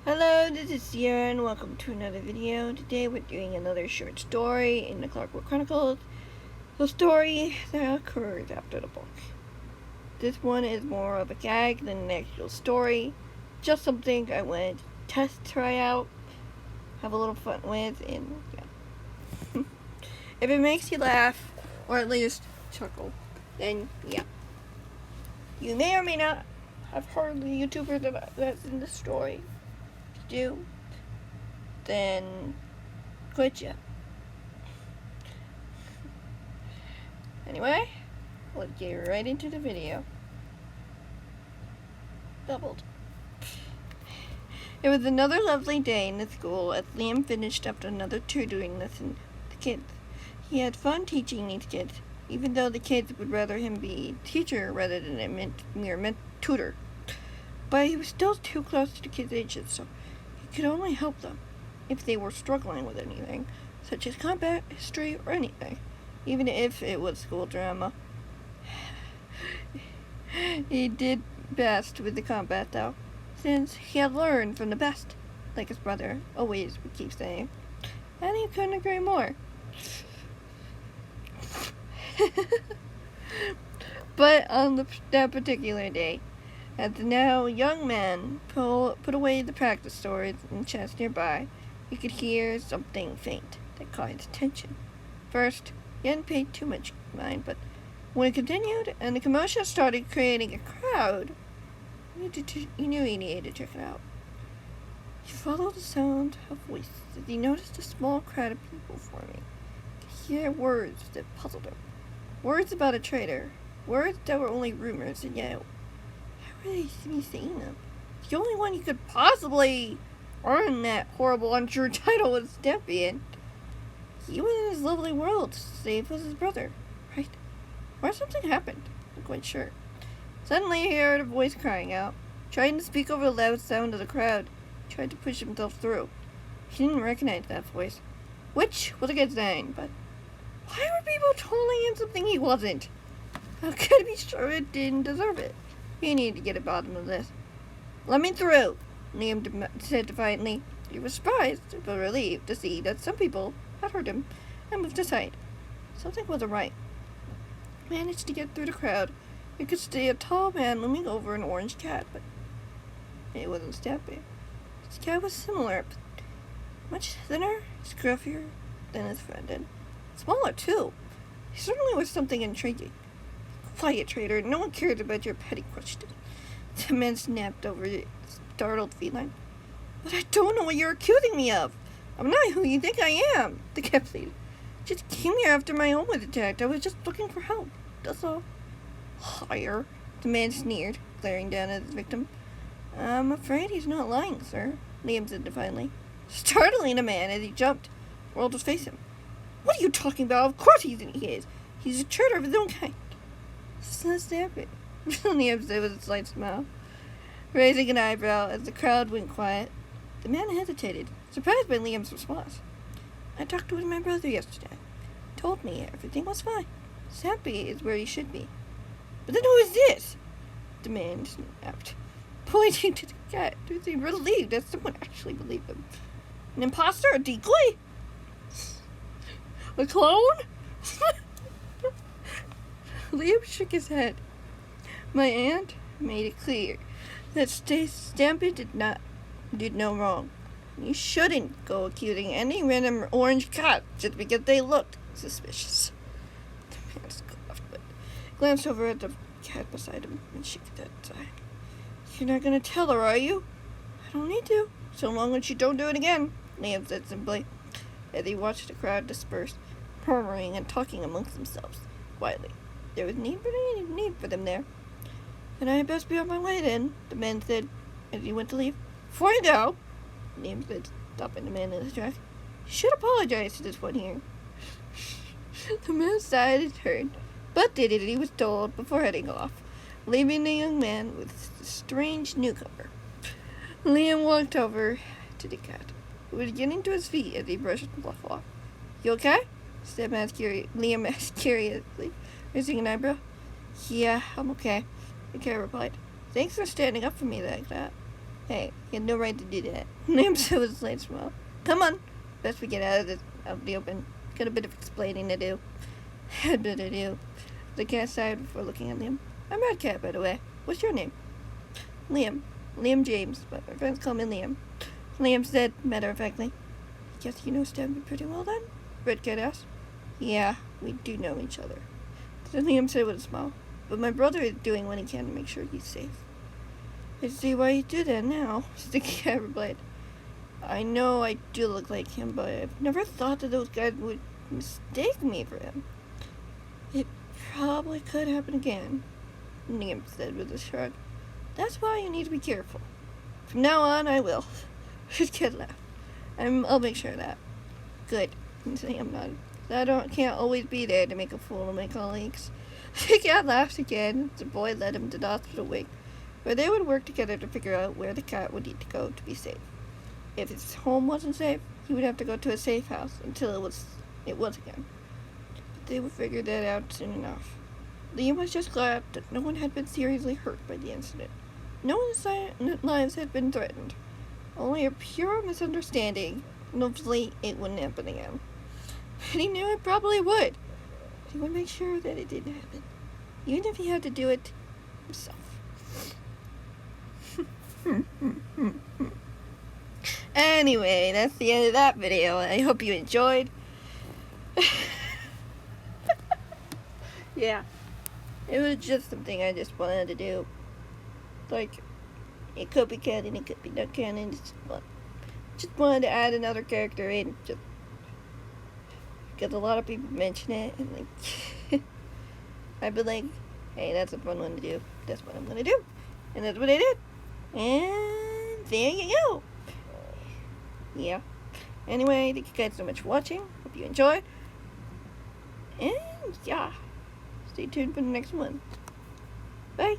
Hello, this is Sierra and welcome to another video. Today we're doing another short story in the Clockwork Chronicles. The story that occurs after the book. This one is more of a gag than an actual story. Just something I wanted to try out, have a little fun with, and yeah. If it makes you laugh, or at least chuckle, then yeah. You may or may not have heard the YouTuber that's in the story. Do, then quit ya. Anyway, let's get right into the video. Doubled. It was another lovely day in the school as Liam finished up another tutoring lesson with the kids. He had fun teaching these kids, even though the kids would rather him be a teacher rather than a mere tutor. But he was still too close to the kids' ages, so he could only help them if they were struggling with anything, such as combat, history, or anything, even if it was school drama. He did best with the combat, though, since he had learned from the best, like his brother always would keep saying, and he couldn't agree more. But on that particular day, as the now young man put away the practice swords in the chest nearby, he could hear something faint that caught his attention. First, he hadn't paid too much mind, but when it continued and the commotion started creating a crowd, he knew he needed to check it out. He followed the sound of voices as he noticed a small crowd of people forming. He could hear words that puzzled him. Words about a traitor. Words that were only rumors, and yet how were they saying them? The only one who could possibly earn that horrible untrue title was Stampy, and he was in his lovely world, save was his brother, right? Or something happened, I'm quite sure. Suddenly he heard a voice crying out, trying to speak over the loud sound of the crowd. He tried to push himself through. He didn't recognize that voice, which was a good sign, but why were people calling him something he wasn't? How could he be sure it didn't deserve it? He needed to get to the bottom of this. "Let me through," Liam said defiantly. He was surprised, but relieved to see that some people had heard him and moved aside. Something wasn't right. He managed to get through the crowd. He could see a tall man looming over an orange cat, but it wasn't Stampy. His cat was similar, but much thinner, scruffier than his friend, and smaller too. He certainly was something intriguing. "Quiet, traitor. No one cares about your petty questions." The man snapped over the startled feline. "But I don't know what you're accusing me of. I'm not who you think I am," the cat pleaded. "Just came here after my home was attacked. I was just looking for help. That's all." "Liar," the man sneered, glaring down at his victim. "I'm afraid he's not lying, sir," Liam said defiantly, startling the man as he jumped, whirled to face him. "What are you talking about? Of course he is. He's a traitor of his own kind." "Let's stamp it," Liam said with a slight smile, raising an eyebrow as the crowd went quiet. The man hesitated, surprised by Liam's response. "I talked with my brother yesterday. He told me everything was fine. Stampy is where he should be." "But then who is this?" the man snapped, pointing to the cat, who seemed relieved that someone actually believed him. "An imposter? A decoy? A clone?" Liam shook his head. "My aunt made it clear that Stampy did no wrong. You shouldn't go accusing any random orange cat just because they looked suspicious." The man scoffed, but glanced over at the cat beside him and shook his head aside. "You're not going to tell her, are you?" "I don't need to, so long as you don't do it again," Liam said simply, as he watched the crowd disperse, murmuring and talking amongst themselves quietly. There was need for them there. "And I had best be on my way then," the man said as he went to leave. "Before you go," Liam said, stopping the man in his track, "you should apologize to this one here." The man sighed and turned, but did as he was told before heading off, leaving the young man with the strange newcomer. Liam walked over to the cat, who was getting to his feet as he brushed the fluff off. "You okay?" Liam asked curiously, raising an eyebrow. "Yeah, I'm okay," the cat replied. "Thanks for standing up for me like that." Hey, you had no right to do that. Liam said with a slight smile. Come on. Best we get out of the open. Got a bit of explaining to do. Had bit to do. The cat sighed before looking at Liam. I'm Red Cat, by the way. What's your name? Liam. Liam James, but my friends call me Liam. Liam said, matter-of-factly. Guess you know Stanley pretty well, then? Red Cat asked. Yeah, we do know each other. So Liam said with a smile. But my brother is doing what he can to make sure he's safe. I see why you do that now, the cat replied. I know I do look like him, but I've never thought that those guys would mistake me for him. It probably could happen again, Liam said with a shrug. That's why you need to be careful. From now on, I will. His cat laughed. I'll make sure of that. Good, Liam nodded. I can't always be there to make a fool of my colleagues. The cat laughed again. The boy led him to the hospital wing, where they would work together to figure out where the cat would need to go to be safe. If his home wasn't safe, he would have to go to a safe house until it was again. But they would figure that out soon enough. Liam was just glad that no one had been seriously hurt by the incident. No one's lives had been threatened. Only a pure misunderstanding, and hopefully it wouldn't happen again. And he knew it probably would. But he would make sure that it didn't happen, even if he had to do it himself. Anyway, that's the end of that video. I hope you enjoyed. Yeah, it was just something I just wanted to do. Like, it could be canon, it could be not canon. Just wanted to add another character in, just because a lot of people mention it, and like, I've been like, hey, that's a fun one to do. That's what I'm gonna do, and that's what I did. And there you go. Yeah. Anyway, thank you guys so much for watching. Hope you enjoyed. And yeah, stay tuned for the next one. Bye.